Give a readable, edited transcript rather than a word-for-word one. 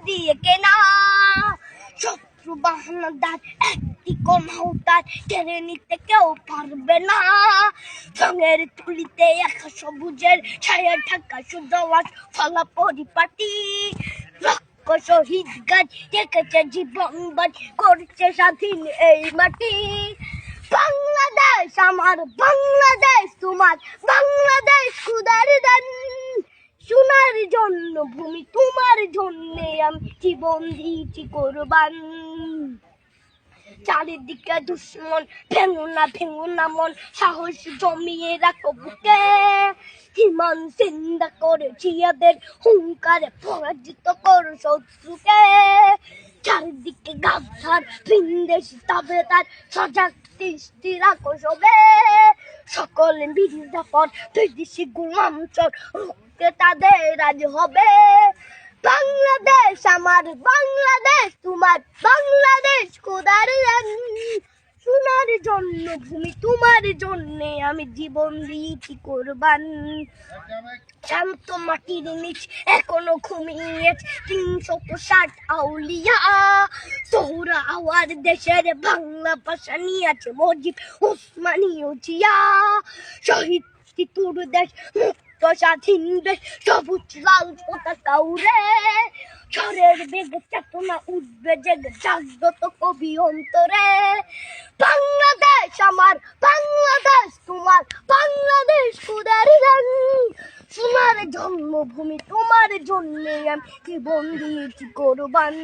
দিয়ে কেনা শত্রু বাহানাদার একটি কমাউতার কেড়ে নিতে কেউ পারবে না রঙের তুলিতে একা সবুজের ছায়া ঢাকা সুজলাস ফলা পরিপাটি শহীদ গাছ রেখেছে জীবন বাজ করছে স্বাধীন এই মাটি বাংলাদেশ আমার বাংলাদেশ তোমার বাংলাদেশ খুদার দান সোনার জন্য ভূমি তোমার জন্য আমি জীবন দিয়েছি কোরবান চারিদিকে দুশ্মন ভেঙো না মন সাহস জমিয়ে রাখো বুকে হিমান চিন্তা করেছি এদের হুঙ্কারে পরাজিত করো শত্রুকে চারিদিকে গাছার ভিনদেশি তবে তার সজাগ দৃষ্টি রাখো সবে সকলে মির্জাফর বিদেশি গোলাম চোর রুখতে তাদের আজ হবে বাংলাদেশ আমার বাংলাদেশ তোমার বাংলাদেশ খোদার সোনার জন্য ভূমি তোমার জন্য আমি জীবন দিয়েছি কোরবান শান্ত মাটির নিচ এখনো ঘুমিয়ে 360 আউলিয়া সোহরা আওয়ার দেশের বাংলা ভাষা নিয়ে আছে মজিব ওসমানীয় জিয়া শহীদ তোর দেশ মুক্ত স্বাধীন দেশ সবুজ লাল পতাকা উড়ে ঝড়ের বেগে চেতনা উঠবে জেগে জাগ্রত কবি অন্তরে বাংলাদেশ আমার বাংলাদেশ তোমার বাংলাদেশ খুদার গান সোনার জন্মভূমি তোমার জন্য আমি জীবন দিয়েছি কোরবান।